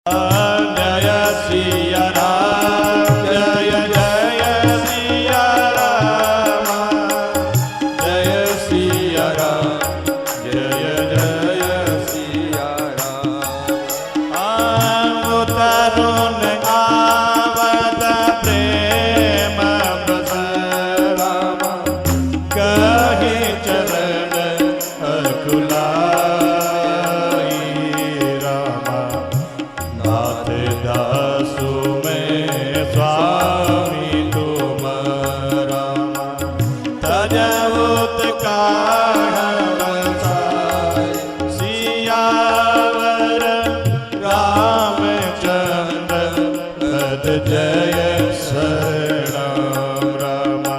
जय सिया राम जय जय सिया राम जय सिया राम जय जय सिया राम तरुण आवत प्रेम प्रसराम कहे चरण अकुलाई रामा नाथ दासु में स्वामी तुम रामा तजउत सियावर रामचंद्र पद जय शरण रामा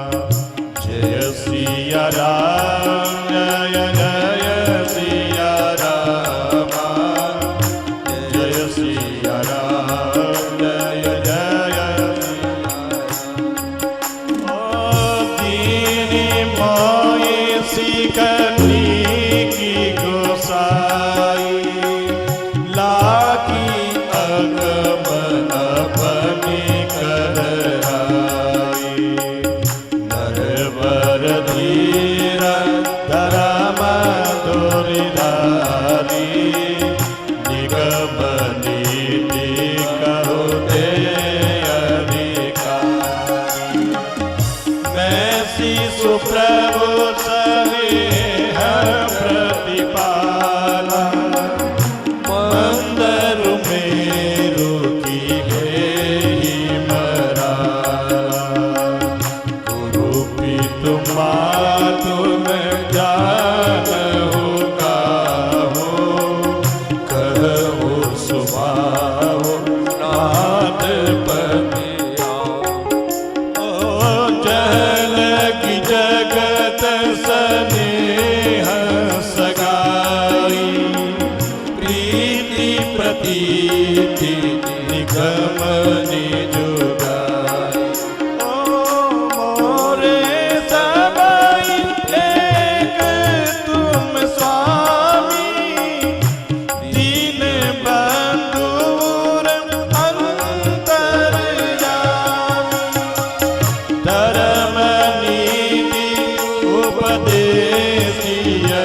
जय सिया राम जय जय सिया रामा जय सिया राम जय जय ओ दीनी मोई सिकनी की गोसाई लाकी अगमन अपनी कराई नरवर धीर धर्म दोरिधारी निगम नीति कहो दे अधिकारी मैं शिशु प्रभु स्नेह प्रतिपाला मंदर मेरु की हे मराला गुरु पितु मातु में जानहु काहू कहु सुभाव नाथ पतिया ओ जल की जगत स्नेह सगाई प्रीति प्रतीति निगम निजुगाई ओ मोरे सबाई एक तुम स्वामी दीन बंधुर अंतर्यामी धर्म नीति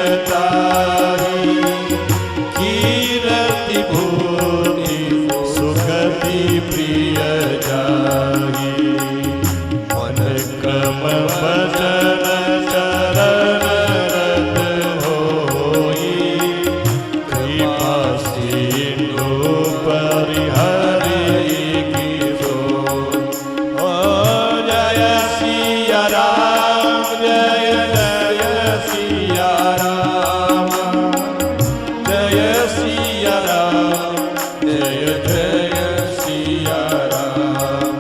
उपदेशियताहि कीरति भूति सुगति प्रिय जाहि मन कम वचन चरण रत होई कृपा सिंधु परिहरि की सोई ओ जय सिया राम जय जय सिया राम जय सिया राम जय जय सिया राम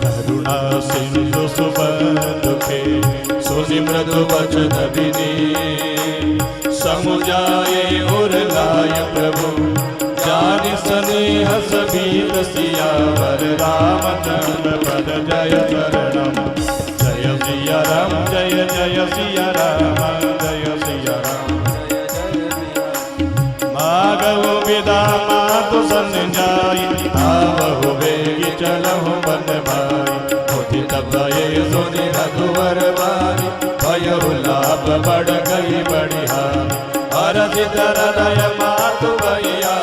करुणा सिंधु सुबंधुके सुनि मृदु वचन विनी समुझाए और लाय प्रभु जानि स्नेह सबीत सियावर रामचंद्र पद जय शरणम जय सिया राम जय जय सिया राम जय सिया राम मागव विदा मातु संजाई आवहु बेगी चलहु बन भाई होती तब ये सुनि रघुवर बारी भयहु लाभ बढ़ गई बढ़िया हरषि हृदय मातु भैया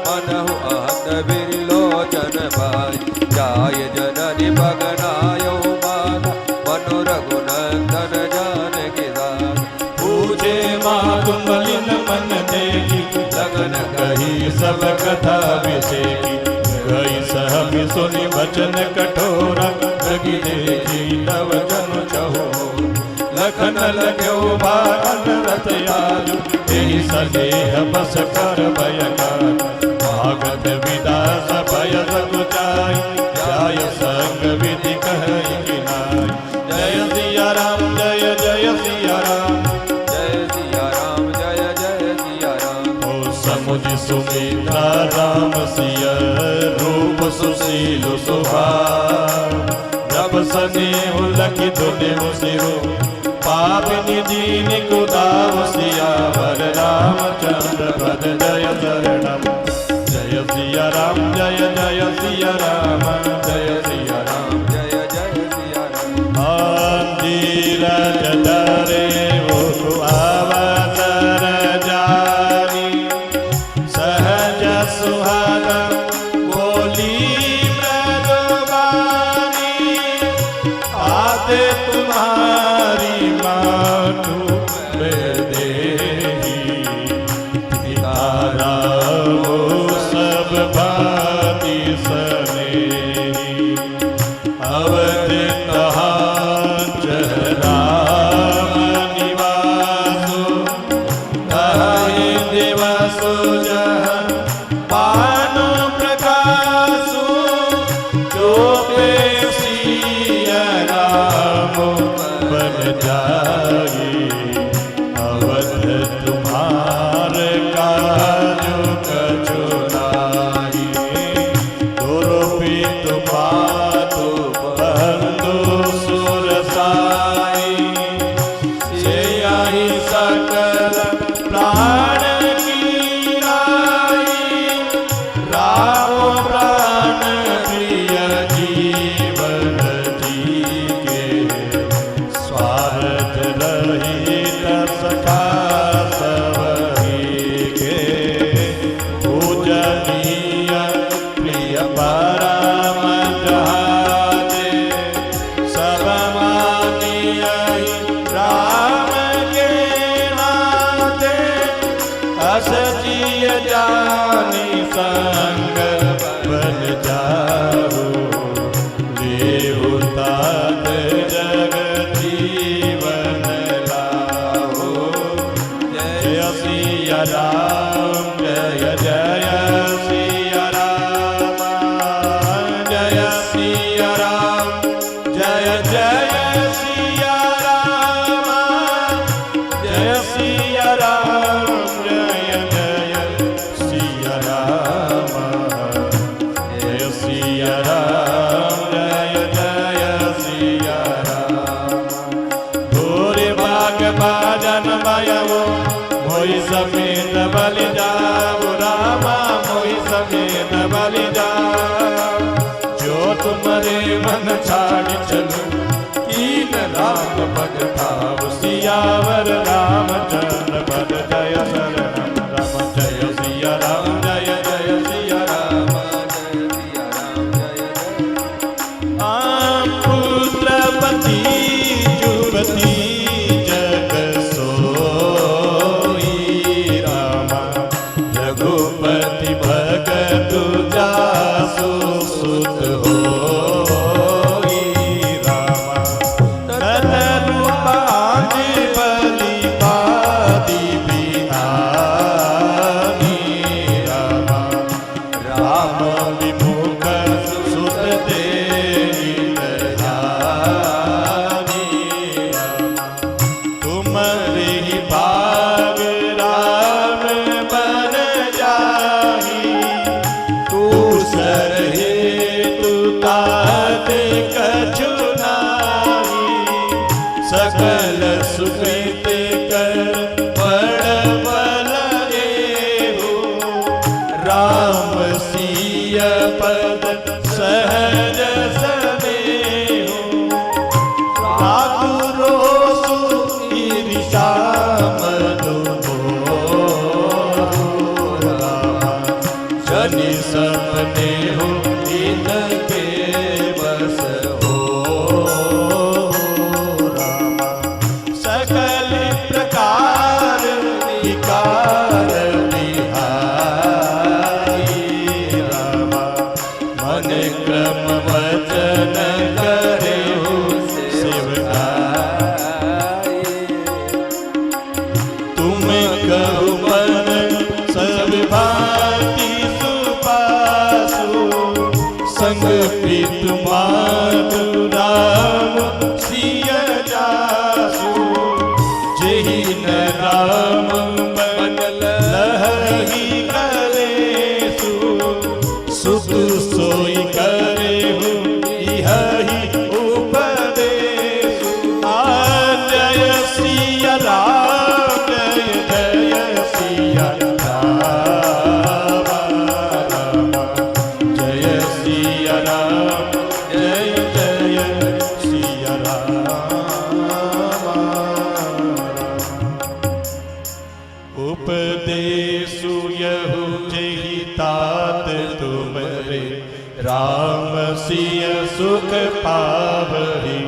मनहु आहत बिरलोचन भाई जाय जननि भगनायो माता मनु रघुनंदन जानकी दास पूछे मातु मलिन मन देखी लगन कही सब कथा विषेकी गई सहमि सुनि वचन कठोरा लगी देखी तव जन चहो लखन लग्यो भागन रथ आजु तेहि सनेह बस कर भयकार भागत विदास भय सकुचाई जाय संग विधि कहि किनाई जय सिया राम जय जय सिया राम जय सिया राम जय जय सिया राम ओ समुझ सुमित्रा राम सिया रूप सुशील सुभाव रब स्नेह लखि धुनेहु सिरो पापिनी दीन कुदाव सियावर रामचंद्र पद जय शरणम जय सिया सिया राम जय जय सिया राम जय सिया राम जय जय सिया राम। धीरज धरे वो अवसर जानी सहज सुहाग बोली मृदुबानी आते तुम्हारी मातु देही पिता सब भांति स्नेही अवध कहाँ राम निवासो कहीं दिवसो जहाँ पानो प्रकाशो जो सिया राम बन जाए अवध तुम्हार काज कछु नाहि दुरुपी तुम्हारो बंधु सुर साई से आई सकल प्राण की राई राम प्राण प्रिय जीवन जी के स्वार्थ रहित सखा सबही के पूजनीय प्रिय परम जहाते सब मानिय राम के नाते असजिय जानी संग बन जाओ देहु तात जग जीवन लाओ जय सिया राम जय जय सिया राम जय सिया राम जय जय सिया राम जय सिया राम जय जय सिया राम जय सिया राम जय जय सिया राम भोरे बाग बाजन बयवो मोहि समेत बलि जाओ रामा मोहि समेत बलि जाओ जो तुम्हारे मन छाड़ चलो कीन राम पद भाव सियावर रामचंद्र पद जय शरण राम जय सिया राम जय जय सिया राम जय सिया राम जय जय। पुत्रपति जुबती जग सोई रामा रघुपति भगत जासु सुत होई रामा तदनु पांच बलि पादी बिहारी रामा राम विमुख सुत देहि दयानी रामा तुम्हारे ही भाग राम बन जाही तू सरहे तू तात कछु नाहि सकल सुकृत कर बड़ बल देहु राम सिया पद सहज समेहु ठाकुरो ईर्षा मधु रामा शनि सपने हो इनके बस हो रामा सकल प्रकार विकार बिहारी रामा मन क्रम वचन करे हो सेवकाई तुम कहो मन सब भांति सुपासु संग प्रीत माधु राम सिया जासु जेहि न राम मन लहही कलेसु सुख सोई करे हो इहि उपदेशु जय सिया राम जय जय सिया राम राम राम सिय सुख पावहि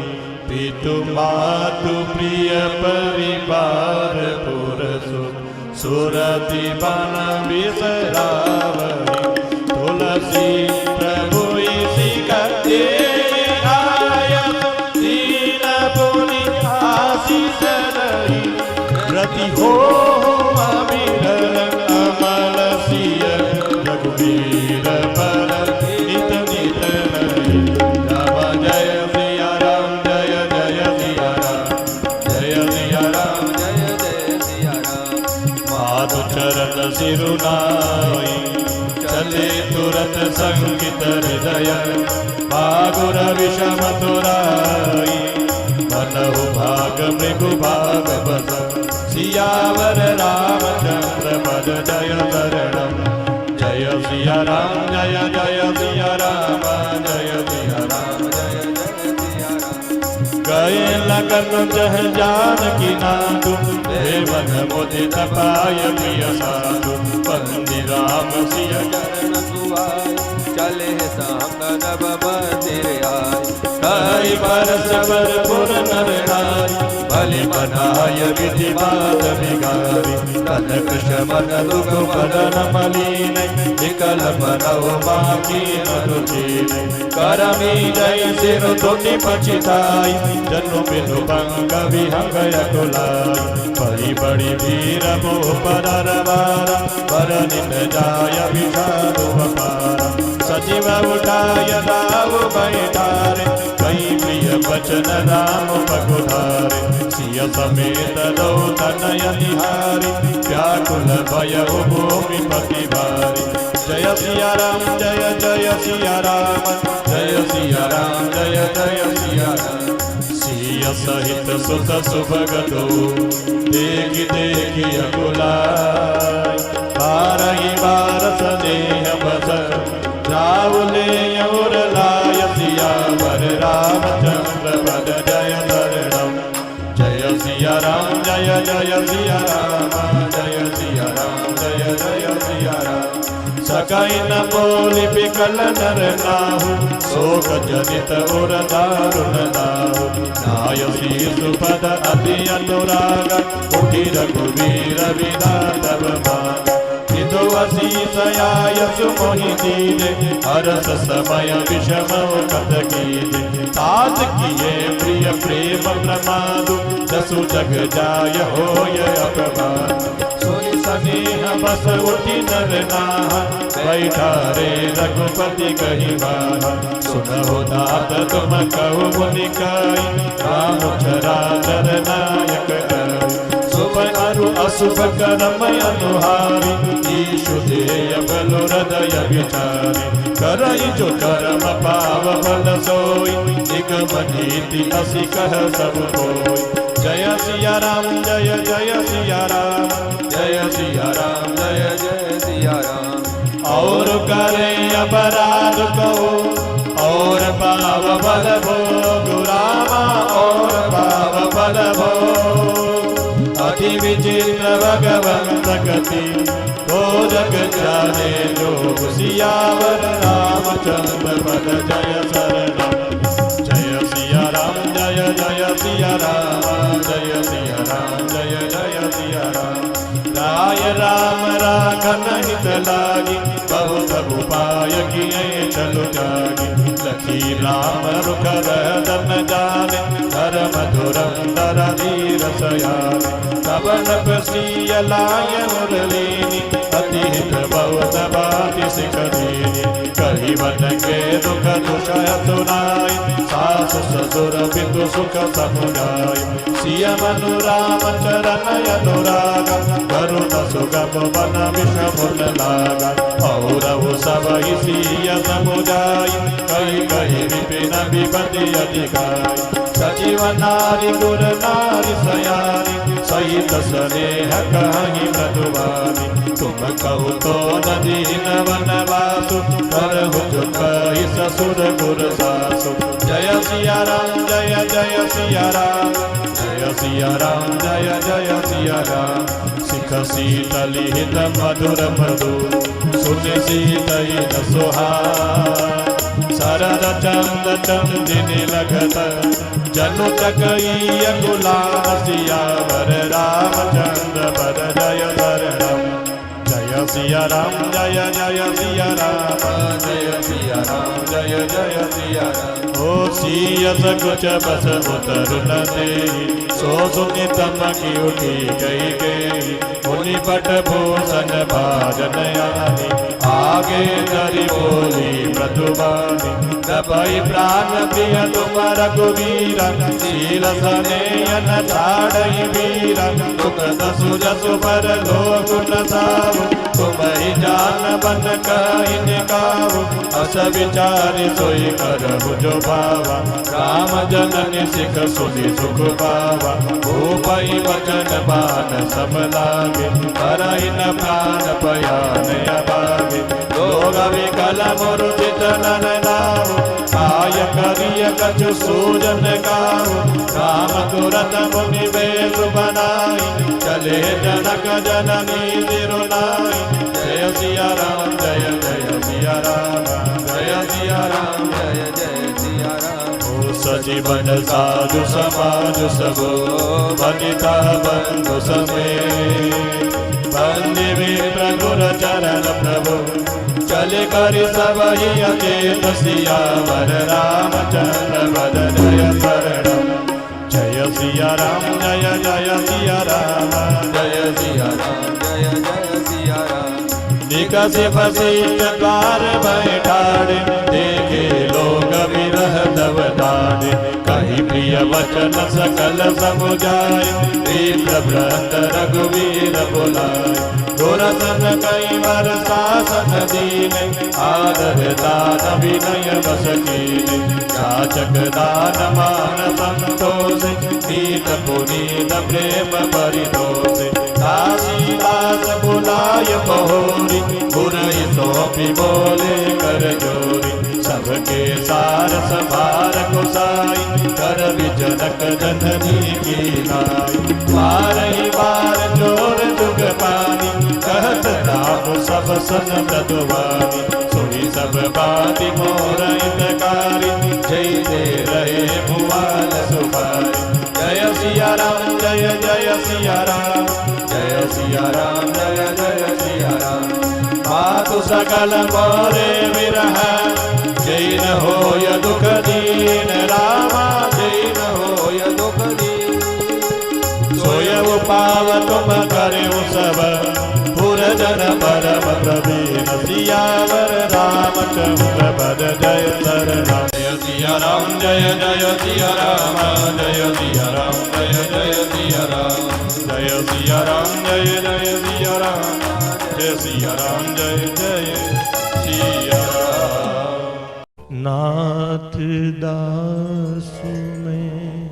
पितु मातु प्रिय परिवार पुर सुख सुरति बन बिसरावहि तुलसी प्रभु सिकते आयत दीन पुनि आशीष रही रति हो अविरल अमल सिय रघुवीर पर नित नित रही राम जय सिया राम जय जय सिया राम जय सिया राम जय जय सिया राम माधु चरण सिरुनाई चले तुरत संकित हृदय भागुर विषम तुराई मनहु भाग मृगु भाग बस सियावर रामचंद्र पद जय शरणम जय सिया राम जय जय सिया राम जय सिया राम जय जय सिया राम गए लगन जह जानकी नादु देवन मुदित पाय प्रिय साधु बंदी राम सिय चरण सुहाय चले संग नभ मंदिर आय कई बरस पुर नर नारी बलि बनाय विधि बात बिगारी तन कृष्ण मन दुख बदन मलीन विकल मनौ बाकी नरुचीन करमी जय सिर धुनि पछिताई जनु बिनु भंग विहंग अकुलाई बड़ी बड़ी वीर मोह परवारा बरनिन जाय विषादु अपारा सजीव उठाय दाव बैठारे कई प्रिय बचन राम पगुधारे सिय समेत दो तनय निहारी व्याकुल भय भूमि पति भारी जय सिया राम जय जय सिया राम जय सिया राम जय जय सिया राम सिय सहित सुत सुभगतो देखि देखि अकुलाई बारहि बार स्नेह बस रावले और लाय सियावर रामचंद्र पद जय शरणम जय सिया राम जय जय सिया राम जय सिया राम जय जय सिया राम सकई न बोली बिकल नर नाहु शोक जनित उर दारुण नाहु नाय शीशु पद अति अनुराग उठि रघुवीर विदातव मान असीसयाय सुमोहि दीजे हरस समय विषम कथ कीजे ताज किए प्रिय प्रेम प्रमादु दसु जग जाय होय अपमान सोई स्नेह बस उठि नर नाह बैठारे रघुपति कहि बाहा सुनहो तात तुम कहु मुनि काई राम चराचर नायक शुभ अरु अशुभ कर्म अनुहारी ईशु देय बल हृदय विचारी करई जो कर्म पाव फल सोई निगम नीति असि कह सब कोई जय सिया राम जय जय सिया राम जय सिया राम जय जय सिया राम और करे अपराध कहो और पाव फल भोग रामा और पाव फल भोग अति विचित्र भगवंत गति हो जग जाने लोग सियावर रामचंद्र पद जय शरणम जय सिया राम जय जय सिया राम जय सिया राम जय जय सिया राम राय राम राखन हित लागी बहुत उपाय किए चलो जागी लखी राम रुख रहदन जाने धर्म धुरंधर धीर सयाने कवन प्रसिय लाय मुरलीनी अति हित बहुत बाति सिख दीनी कही बन के दुख दुषय सुनाई सास ससुर पितु सुख समुदाय सिय मनु राम चरण अनुराग करुण सुगम बन विषमुन लागा और सब सिय समुदाय कही कही विपिन विपति अधिकाय सजीव नारी गुर नारी सयानी सहित स्नेह कहीं मधुबानी तुम कहु तो नदी नवन वासु करहु जो कही ससुर गुर सासु जय सिया राम जय जय सिया राम जय सिया राम जय जय सिया राम सिख शीतली हित मधुर मधु सुन शीतल सुहा सरद चंद चंदिनी लगत जनु चकई गुलाम सियावर रामचंद्र पद जय शरणम। जय सिया राम जय जय सिया राम जय सिया राम जय जय सिया राम। ओ सियस कुछ बस उतर न दे सो सुनि तम की उठी गई गई मुनि पट भूषण भाजन आनी आगे धरि बोली मृदुबानी दबाई प्राण प्रिय तुम रघुवीरा शील सनेयन छाड़ई वीरा दुख दसु जसु पर लोक न साहु तुम ही जान बन कहिन काहु अस विचारि सोई करहु जो भावा राम जननी सिख सुनि सुख पावा भूपई वचन बान सब लागे करहि न प्राण पयान अभागे लोग विकल मुरुचित नर नाम आय करिय कछु सूजन गाव राम तुरत मुनि बेस बनाई चले जनक जननी तिरुनाई जय सिया राम जय जय सिया राम जय सिया राम जय जय सिया राम। सजीवन साधु समाज सबो बनिता बंधु समेत बंदे विप्र गुर चरण प्रभु चले कर सब ही अचेत सियावर रामचंद्र पद जय शरणम। जय सिया राम जय जय सिया राम जय सिया राम जय जय सिया राम। निकसे वशिष्ठ द्वार बैठाड़े देखे लोग विरह तव ताड़े कही प्रिय वचन सकल समुझाए विप्र व्रत रघुवीर बुलाए दुरसन कई वर शासन दीने आदर दान विनय बस कीने याचक दान मान संतोष नीत पुनीत प्रेम परितोष दासीदास बुलाय बहोरी बुरई सौंपी बोले कर जोरी सबके सार सभार कुसाई कर विजनक जननी की नाई बार ही बार जोर जुग पानी कहत राम सब सन मृदुवानी सुनी सब बाती मोर हितकारी जय दे रहे भुवन सुभाई जय सिया राम जय जय सिया राम जय सिया राम जय जय सिया राम। मातु सकल मोरे विरह जय न होय दुख दीन रामा जय न होय दुख दीन सोय पाव तुम करे सब पुरजन परम प्रवीण सियावर रामचंद्र पद जय शरणम। जय सिया राम जय जय सिया राम जय सिया राम जय जय सिया राम जय सिया राम जय जय सिया राम जय सिया राम जय जय सिया राम। नाथ दासु में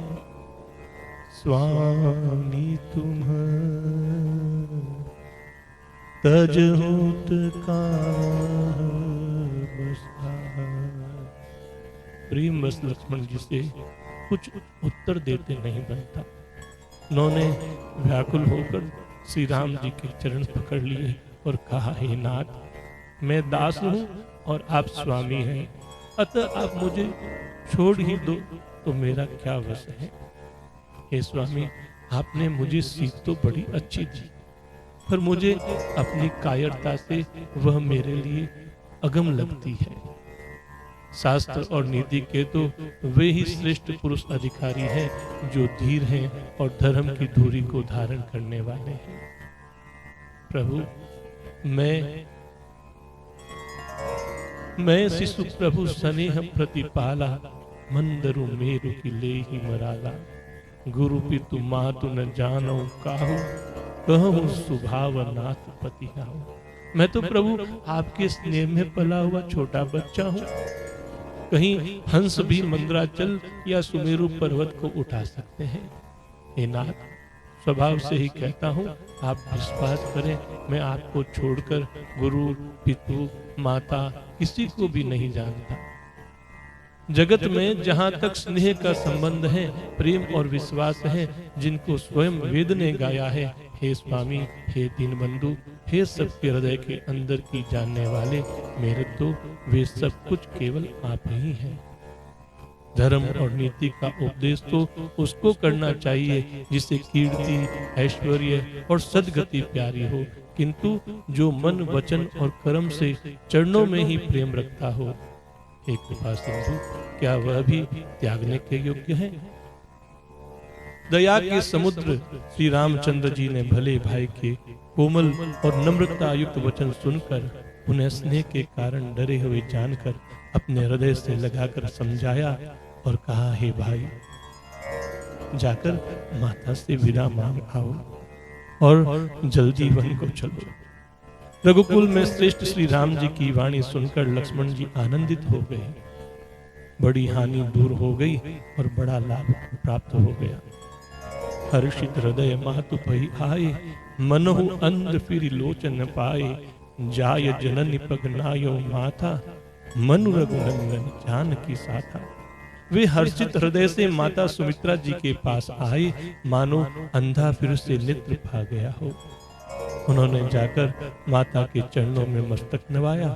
स्वामी तुम तजहुत का प्रेम बस लक्ष्मण जी से कुछ उत्तर देते नहीं बनता। उन्होंने व्याकुल होकर श्री राम जी के चरण पकड़ लिए और कहा, हे नाथ मैं दास हूँ और आप स्वामी हैं, अतः आप मुझे छोड़ ही दो तो मेरा क्या वश है। हे स्वामी आपने मुझे सीख तो बड़ी अच्छी दी पर मुझे अपनी कायरता से वह मेरे लिए अगम लगती है। शास्त्र और नीति के तो वे ही श्रेष्ठ पुरुष अधिकारी हैं जो धीर हैं और धर्म की धुरी को धारण करने वाले हैं। प्रभु मैं शिशु प्रभु स्नेह प्रतिपाला मंदरु मेरु की ले ही मराला गुरु पितु मातु न जानो काहू कहूँ सुभाव नाथ पति हाउ। मैं तो प्रभु आपके स्नेह में पला हुआ छोटा बच्चा हूँ। कहीं हंस भी मंदराचल या सुमेरु पर्वत को उठा सकते हैं। हे नाथ स्वभाव से ही कहता हूँ, आप विश्वास करें मैं आपको छोड़कर गुरु पितु माता किसी को भी नहीं जानता। जगत में जहां तक स्नेह का संबंध है, प्रेम और विश्वास है, जिनको स्वयं वेद ने गाया है, हे स्वामी, हे दीनबंधु, हे सबके हृदय के अंदर की जानने वाले, मेरे तो वे सब कुछ केवल आप ही हैं। धर्म और नीति का उपदेश तो उसको करना चाहिए जिसे कीर्ति, ऐश्वर्य और सद्गति प्यारी हो, किंतु जो मन, वचन और कर्म से चरणों में ही प्रेम रखता हो। हे कृपा सिंधु, क्या वह भी त्यागने के योग्य है? दया के समुद्र श्री रामचंद्र जी ने भले भाई के कोमल और नम्रता युक्त वचन सुनकर उन्हें स्नेह के कारण डरे हुए जानकर अपने हृदय से लगाकर समझाया और कहा, हे भाई, जाकर माता से विदा मांग आओ और जल्दी वन को चलो। रघुकुल में श्रेष्ठ श्री राम जी की वाणी सुनकर लक्ष्मण जी आनंदित हो गए। बड़ी हानि दूर हो गई और बड़ा लाभ प्राप्त हो गया। हर्षित हृदय मातु पही आए, मनहु अंध फिर लोचन पाए, जाय जननि पग नायो माथा, मनु रघुनंदन जानकी साथा। वे हर्षित हृदय से माता सुमित्रा जी के पास आए, मानो अंधा फिर से नेत्र पा गया हो। उन्होंने जाकर माता के चरणों में मस्तक नवाया,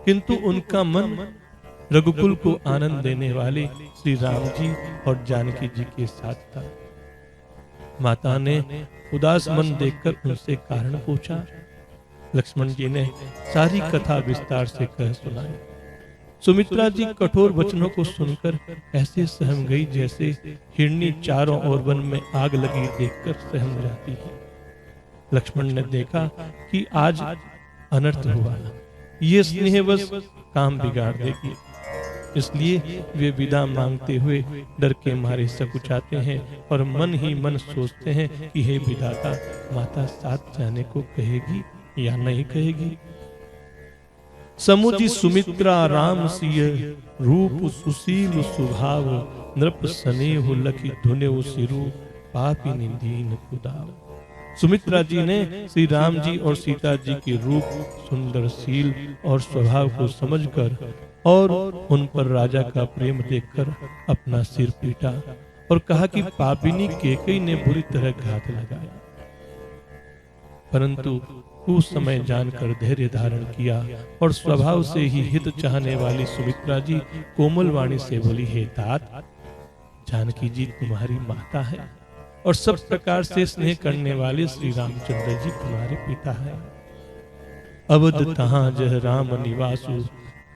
किंतु उनका मन रघुकुल को आनंद देने वाले श्री राम जी और जानकी जी के साथ था। माता ने उदास मन देखकर उनसे कारण पूछा। लक्ष्मण जी ने सारी कथा विस्तार से कह सुनाई। सुमित्रा जी कठोर वचनों को सुनकर ऐसे सहम गई जैसे हिरनी चारों ओर वन में आग लगी देखकर सहम जाती है। लक्ष्मण ने देखा कि आज अनर्थ हुआ, ये स्नेहवश काम बिगाड़ देगी, इसलिए वे विदा मांगते हुए डर के मारे सकुचाते हैं और मन ही मन सोचते हैं कि हे विधाता, माता साथ जाने को कहेगी या नहीं कहेगी। समुझी सुमित्रा राम सिय, रूप सुशील स्वभाव, नृप स्नेह लखी धुनेउ सिरु, पापिनी दीन कुदाव। सुमित्रा जी ने श्री राम जी और सीता जी के रूप, सुंदर शील और स्वभाव को समझकर और उन पर राजा का प्रेम देखकर अपना सिर पीटा और कहा कि पापिनी केकई ने बुरी तरह घात लगाया। परंतु उस समय जानकर धैर्य धारण किया और स्वभाव से ही हित चाहने वाली सुमित्रा जी कोमल वाणी से बोली, हे तात, जानकी जी तुम्हारी माता है और सब प्रकार से स्नेह करने वाले श्री रामचंद्र जी तुम्हारे पिता है। अवध तहां जह राम निवासु,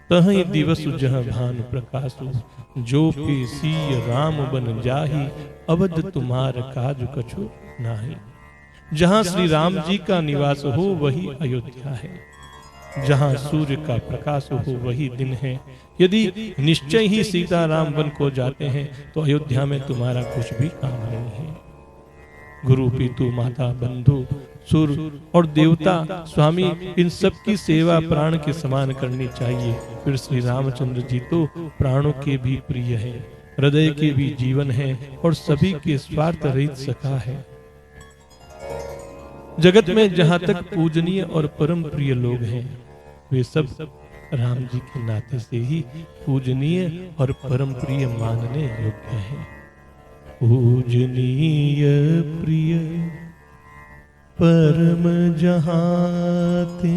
तहीं दिवस जह भानु प्रकाशु, जो पे सीय राम बन जाही, अवध तुम्हार काज कछु नाही। जहां श्री राम जी का निवास हो वही अयोध्या है, जहां सूर्य का प्रकाश हो वही दिन है। यदि निश्चय ही सीता राम वन को जाते हैं तो अयोध्या में तुम्हारा कुछ भी काम नहीं है। गुरु, पितु, माता, बंधु, सुर और देवता, स्वामी, इन सब की सेवा प्राण के समान करनी चाहिए। फिर श्री रामचंद्र जी तो प्राणों के भी प्रिय है, हृदय के भी जीवन है और सभी के स्वार्थ रहित सखा है। जगत में जहां तक पूजनीय और परम प्रिय लोग हैं, वे सब राम जी के नाते से ही पूजनीय और परम प्रिय मानने योग्य हैं। पूजनीय प्रिय परम जहाते,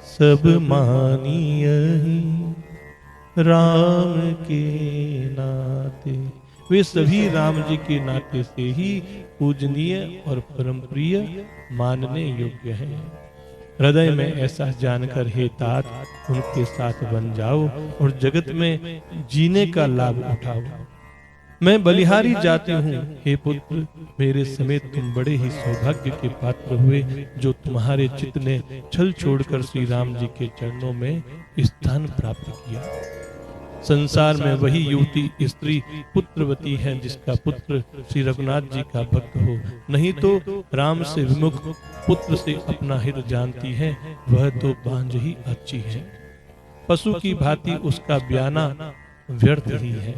सब मानिय राम के नाते। वे सभी राम जी के नाते से ही पूजनीय और परम प्रिय मानने योग्य हैं। हृदय में ऐसा जानकर हे तात, उनके साथ बन जाओ और जगत में जीने का लाभ उठाओ। मैं बलिहारी जाती हूँ, हे पुत्र, मेरे समेत तुम बड़े ही सौभाग्य के पात्र हुए, जो तुम्हारे चित्त ने छल छोड़कर श्री राम जी के चरणों में स्थान प्राप्त किया। संसार में वही युवती स्त्री पुत्रवती है जिसका पुत्र श्री रघुनाथ जी का भक्त हो, नहीं तो राम से विमुख पुत्र से अपना हित जानती है, वह तो बांझ ही अच्छी है। पशु की भांति उसका ब्याना व्यर्थ ही है।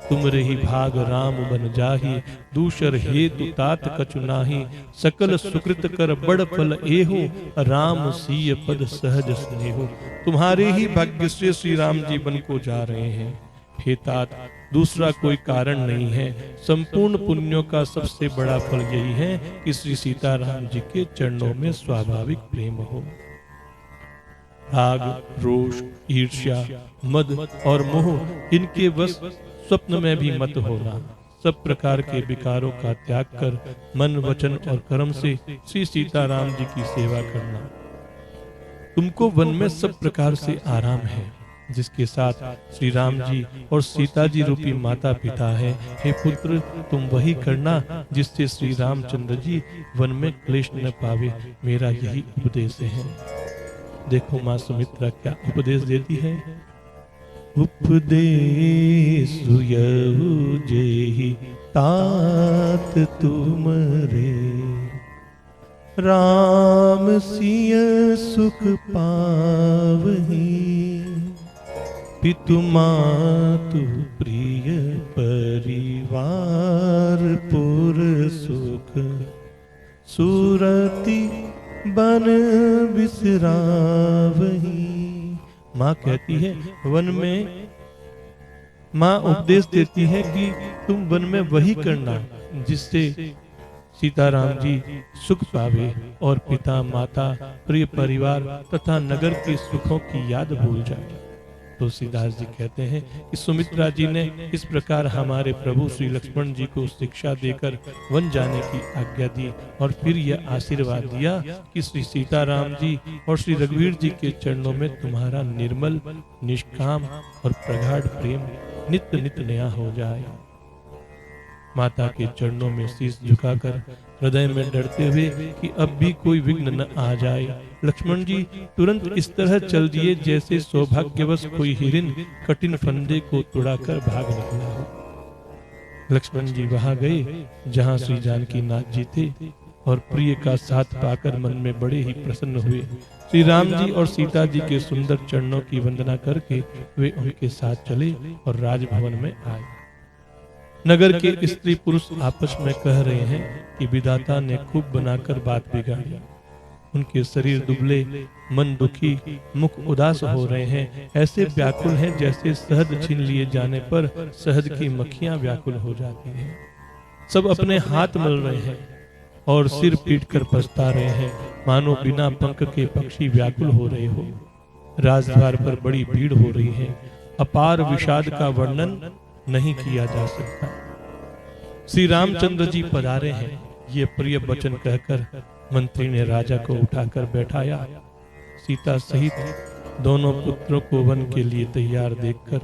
तुम रही भाग राम बन जाही, दूसर हेतु तात कछु नाही। सकल सुकृत कर बड़ फल एहु, राम सीय पद सहज स्नेहु। तुम्हारे ही भाग्य से श्री राम जी बन को जा रहे हैं। हे तात, दूसरा कोई कारण नहीं है। संपूर्ण पुण्यों का सबसे बड़ा फल यही है कि श्री सीताराम जी के चरणों में स्वाभाविक प्रेम हो। राग, रोष, ईर्ष्या, मद और मोह इनके बस स्वप्न में भी मत होना। सब प्रकार के विकारों का त्याग कर मन, वचन और कर्म से श्री सीताराम जी की सेवा करना। तुमको वन में सब प्रकार से आराम है, जिसके साथ श्री राम जी और सीता जी रूपी माता पिता है। हे पुत्र, तुम वही करना जिससे श्री रामचंद्र जी वन में क्लेश न पावे। मेरा यही उपदेश है। देखो माँ सुमित्रा क्या उपदेश देती है। उपदेश सुयऊ जेहि तात तुमरे, राम सिय सुख पावहि, पितु मातु प्रिय परिवार पुर सुख, सुरति बन बिसरावहि। माँ कहती है वन में, माँ उपदेश देती है कि तुम वन में वही करना जिससे सीताराम जी सुख पावे और पिता, माता, प्रिय परिवार तथा नगर के सुखों की याद भूल जाए। तुलसीदास जी कहते हैं कि सुमित्रा जी ने इस प्रकार हमारे प्रभु श्री लक्ष्मण जी को शिक्षा देकर वन जाने की आज्ञा दी और फिर यह आशीर्वाद दिया कि श्री सीताराम जी और श्री रघुवीर जी के चरणों में तुम्हारा निर्मल, निष्काम और प्रगाढ़ प्रेम नित्य नित्य नया हो जाए। माता के चरणों में शीश झुकाकर हृदय में डरते हुए कि अब भी कोई विघ्न न आ जाए, लक्ष्मण जी तुरंत इस तरह चल दिए जैसे सौभाग्यवश कोई हिरन कठिन फंदे को तुड़ाकर भाग निकला हो। लक्ष्मण जी वहां गए जहां श्री जानकी नाथ जी थे और प्रिय का साथ पाकर मन में बड़े ही प्रसन्न हुए। श्री राम जी और सीता जी के सुंदर चरणों की वंदना करके वे उनके साथ चले और राजभवन में आए। नगर के स्त्री पुरुष आपस में कह रहे हैं कि विधाता ने खूब बनाकर बात बिगाड़ी। उनके शरीर दुबले, मन दुखी, मुख उदास हो रहे हैं। ऐसे व्याकुल हैं जैसे शहद छीन लिए जाने पर शहद की मक्खियां व्याकुल हो जाती हैं। सब अपने हाथ मल रहे हैं और सिर पीट कर पछता रहे हैं, मानो बिना पंख के पक्षी व्याकुल हो रहे हो। राजद्वार पर बड़ी भीड़ हो रही है। अपार विषाद का वर्णन नहीं किया जा सकता। श्री रामचंद्र जी पधारे हैं, ये प्रिय वचन कहकर मंत्री ने राजा को उठाकर बैठाया। सीता सहित दोनों पुत्रों को वन के लिए तैयार देखकर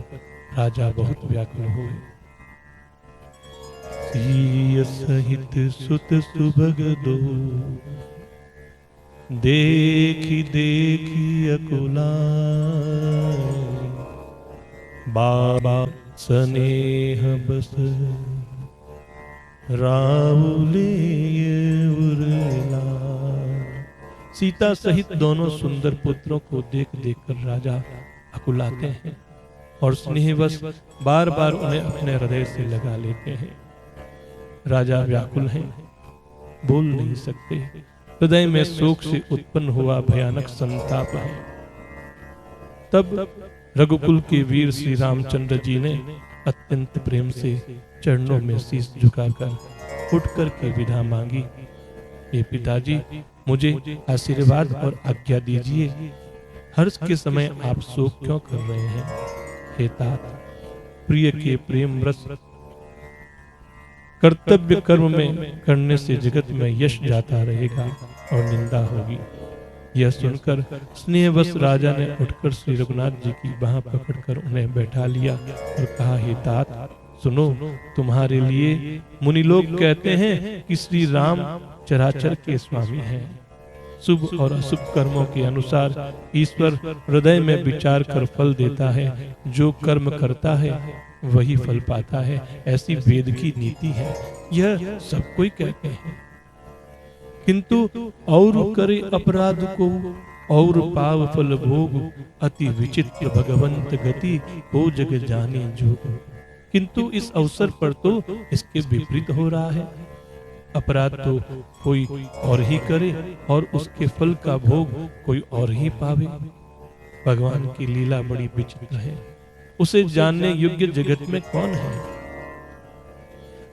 राजा बहुत व्याकुल हुए। सिय सहित सुत सुभग दो, देखी देखी अकुला, बाबा स्नेह बस राहुले उरला। सीता सहित दोनों सुंदर पुत्रों को देख देखकर राजा अकुलाते हैं और स्नेहवश बार बार उन्हें अपने हृदय से लगा लेते हैं। राजा व्याकुल हैं, बोल नहीं सकते। हृदय में शोक से उत्पन्न हुआ भयानक संताप है। तब रघुकुल के वीर श्री रामचंद्र जी ने अत्यंत प्रेम से चरणों में शीश झुकाकर उठ कर के विदा मांगी। हे पिताजी, मुझे आशीर्वाद और आज्ञा दीजिए। हर्ष के समय आप शोक क्यों कर रहे हैं? हे तात, प्रिय के प्रेम रस कर्तव्य कर्म में करने से जगत में यश जाता रहेगा और निंदा होगी। यह सुनकर स्नेहवश राजा ने उठकर श्री रघुनाथ जी की बाह पकड़कर उन्हें बैठा लिया और कहा, हे तात सुनो, तुम्हारे लिए मुनि लोग कहते हैं कि श्री राम चराचर के स्वामी हैं। शुभ और अशुभ कर्मों के अनुसार ईश्वर हृदय में विचार कर फल देता है। जो कर्म करता है वही फल पाता है, ऐसी वेद की नीति है। यह सब कोई कहते हैं, किंतु और करे अपराध को और पाव फल भोग, अति विचित्र भगवंत गति हो जग जाने जोग। किंतु इस अवसर पर तो इसके विपरीत हो रहा है। अपराध तो कोई और ही करे और उसके फल का भोग कोई और ही पावे। भगवान की लीला बड़ी विचित्र है। उसे जानने योग्य जगत में कौन है।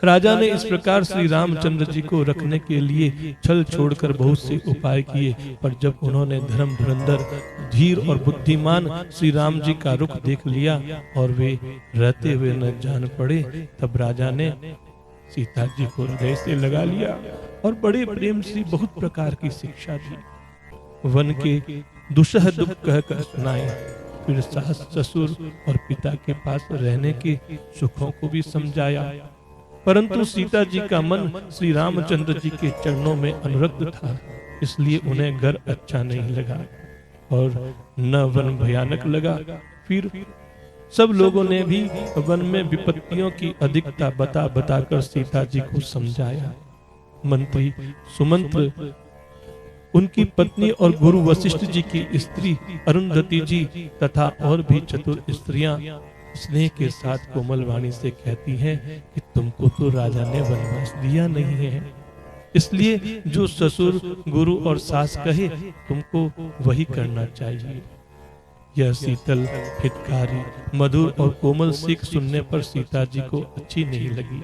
राजा ने इस प्रकार श्री रामचंद्र जी को रखने के लिए छल छोड़कर बहुत से उपाय किए, पर जब उन्होंने धर्म धुरंधर, धीर और बुद्धिमान श्री राम जी का रुख देख लिया और वे रहते हुए न जान पड़े, तब राजा ने सीता जी को हृदय से लगा लिया और बड़े प्रेम से बहुत प्रकार की शिक्षा दी। वन के दुसह दुख कहकर सुनाए, फिर सास ससुर और पिता के पास रहने के सुखों को भी समझाया। परंतु सीता जी का मन श्री रामचंद्र जी के चरणों में अनुरक्त था, इसलिए उन्हें घर अच्छा नहीं लगा और न वन भयानक लगा। फिर सब लोगों ने भी वन में विपत्तियों की अधिकता बता बताकर सीता जी को समझाया। मंत्री सुमंत्र, उनकी पत्नी और गुरु वशिष्ठ जी की स्त्री अरुंधति जी तथा और भी चतुर स्त्रियां स्नेह के साथ कोमल वाणी से कहती हैं कि तुमको तो राजा ने वनवास दिया नहीं है, इसलिए जो ससुर, गुरु और सास कहे तुमको वही करना चाहिए। यह शीतल, हितकारी, मधुर और कोमल सीख सुनने पर सीता जी को अच्छी नहीं लगी।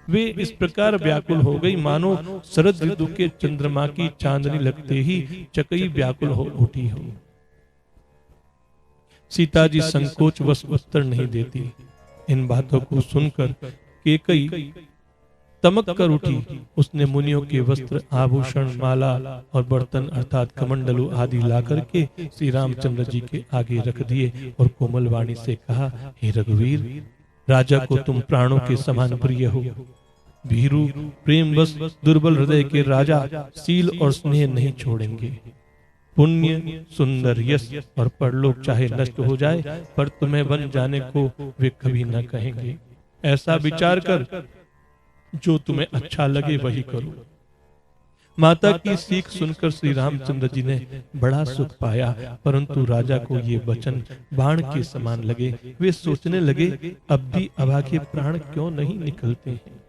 वे इस प्रकार व्याकुल हो गई मानो शरद ऋतु के चंद्रमा की चांदनी लगते ही चकई व्याकुल हो उठी हो। सीता जी संकोच वश उत्तर नहीं देती। इन बातों को सुनकर केकई तमक कर उठी। उसने मुनियों के वस्त्र, आभूषण, माला और बर्तन अर्थात कमंडलू आदि लाकर के श्री रामचंद्र जी के आगे रख दिए और कोमल वाणी से कहा, हे रघुवीर, राजा को तुम प्राणों के समान प्रिय हो। भीरू, प्रेमवश, दुर्बल हृदय के राजा सील और स्नेह नहीं छोड़ेंगे। पुण्य, सुंदर, यश और परलोक चाहे नष्ट हो जाए, पर तुम्हें वन जाने को वे कभी न कहेंगे। ऐसा विचार कर, जो तुम्हें अच्छा लगे वही करो। माता की सीख सुनकर श्री रामचंद्र जी ने बड़ा सुख पाया, परंतु राजा को ये वचन बाण के समान लगे। वे सोचने लगे, अब भी अभा के प्राण क्यों नहीं निकलते हैं।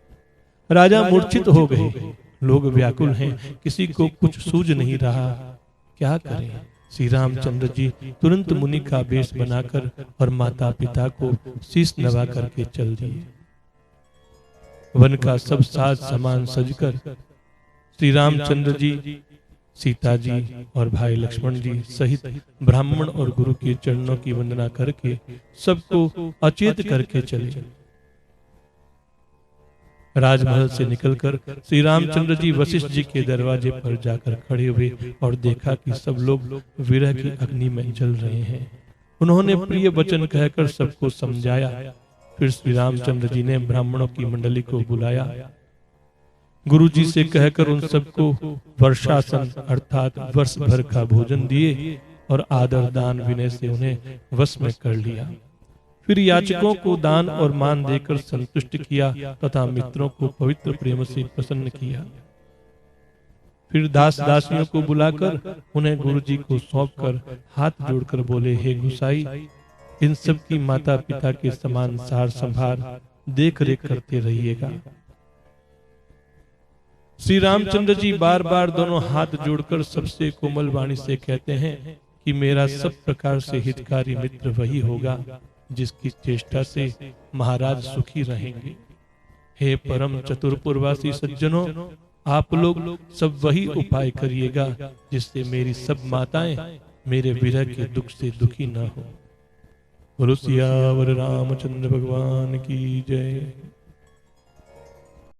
राजा मूर्छित हो गए। लोग व्याकुल हैं, किसी को कुछ सूझ नहीं रहा, क्या करें। श्री रामचंद्र जी तुरंत मुनि का वेश बनाकर और माता पिता को शीश नवा करके चल दिए। वन का सब साज सामान सजकर श्री रामचंद्र जी, सीता जी और भाई लक्ष्मण जी सहित ब्राह्मण और गुरु के चरणों की वंदना करके सबको अचेत करके चले। राजमहल से निकलकर श्री रामचंद्र जी वशिष्ठ जी के दरवाजे पर जाकर खड़े हुए और देखा कि सब लोग विरह की अग्नि में जल रहे हैं। उन्होंने प्रिय वचन कहकर सबको समझाया। फिर श्री रामचंद्र जी ने ब्राह्मणों की मंडली को बुलाया। गुरु जी से कहकर उन सबको वर्षासन अर्थात वर्ष भर का भोजन दिए और आदर दान विनय से उन्हें वश में कर लिया। फिर याचकों को दान और मान देकर संतुष्ट किया तथा मित्रों को पवित्र प्रेम से प्रसन्न किया। फिर दास दासियों को बुलाकर उन्हें गुरु जी को सौंपकर हाथ जोड़कर बोले, हे गुसाई, इन सब की माता पिता के समान सार संभार देख रेख करते रहिएगा। श्री रामचंद्र जी बार बार दोनों हाथ जोड़कर सबसे कोमल वाणी से कहते हैं कि मेरा सब प्रकार से हितकारी मित्र वही होगा जिसकी चेष्टा से महाराज सुखी रहेंगे। हे परम चतुरपुरवासी सज्जनों, आप लोग सब वही उपाय करिएगा जिससे मेरी सब माताएं मेरे विरह के दुख से दुखी न हो। बोलो सियावर रामचंद्र भगवान की जय।